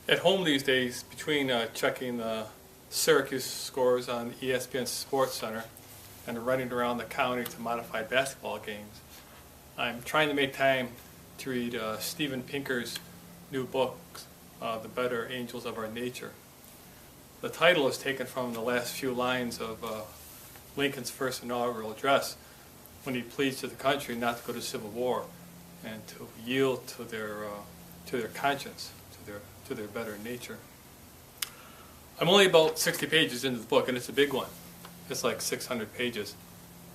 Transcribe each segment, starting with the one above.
At home these days, between checking the Syracuse scores on ESPN Sports Center and running around the county to modified basketball games, I'm trying to make time to read Steven Pinker's new book, The Better Angels of Our Nature. The title is taken from the last few lines of Lincoln's first inaugural address when he pleads to the country not to go to civil war and to yield to their conscience, to their better nature. I'm only about 60 pages into the book, and it's a big one. It's like 600 pages.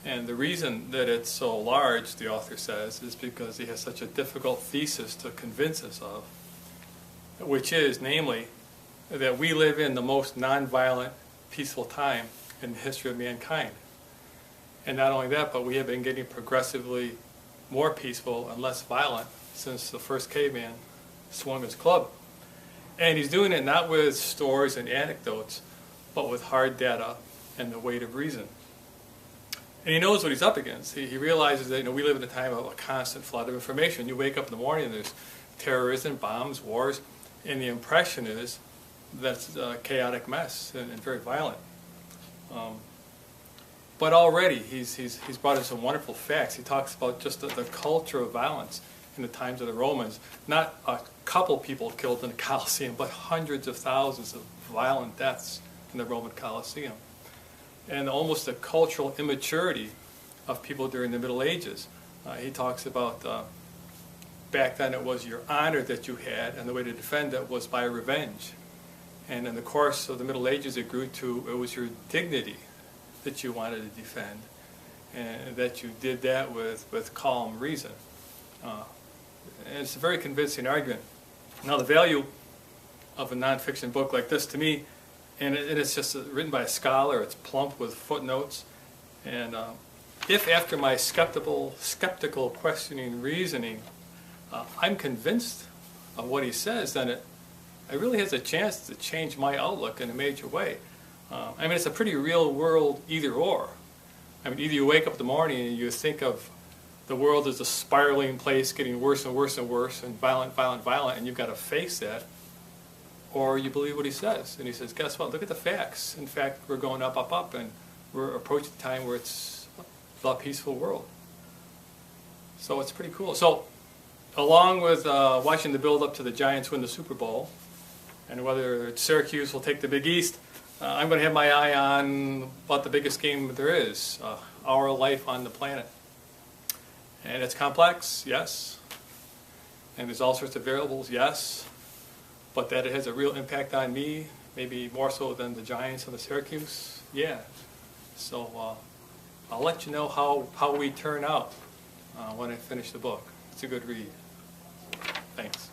And the reason that it's so large, the author says, is because he has such a difficult thesis to convince us of, which is, namely, that we live in the most nonviolent, peaceful time in the history of mankind. And not only that, but we have been getting progressively more peaceful and less violent since the first caveman swung his club. And he's doing it not with stories and anecdotes, but with hard data and the weight of reason. And he knows what he's up against. He realizes that we live in a time of a constant flood of information. You wake up in the morning and there's terrorism, bombs, wars, and the impression is that it's a chaotic mess and very violent. But already he's brought in some wonderful facts. He talks about just the culture of violence in the times of the Romans. Not a couple people killed in the Colosseum, but hundreds of thousands of violent deaths in the Roman Colosseum. And almost the cultural immaturity of people during the Middle Ages. He talks about back then it was your honor that you had, and the way to defend it was by revenge. And in the course of the Middle Ages it grew to it was your dignity that you wanted to defend, and that you did that with calm reason. And it's a very convincing argument. Now the value of a nonfiction book like this to me, and it's just written by a scholar, it's plump with footnotes, and if after my skeptical questioning reasoning I'm convinced of what he says, then it really has a chance to change my outlook in a major way. I mean, it's a pretty real world either or. I mean, either you wake up in the morning and you think of the world as a spiraling place getting worse and worse and worse and violent, violent, violent, and you've got to face that, or you believe what he says. And he says, guess what? Look at the facts. In fact, we're going up, up, up, and we're approaching a time where it's a peaceful world. So it's pretty cool. So along with watching the build up to the Giants win the Super Bowl, and whether Syracuse will take the Big East, I'm going to have my eye on about the biggest game there is, our life on the planet. And it's complex, yes. And there's all sorts of variables, yes. But that it has a real impact on me, maybe more so than the Giants and the Syracuse, yeah. So I'll let you know how we turn out when I finish the book. It's a good read. Thanks.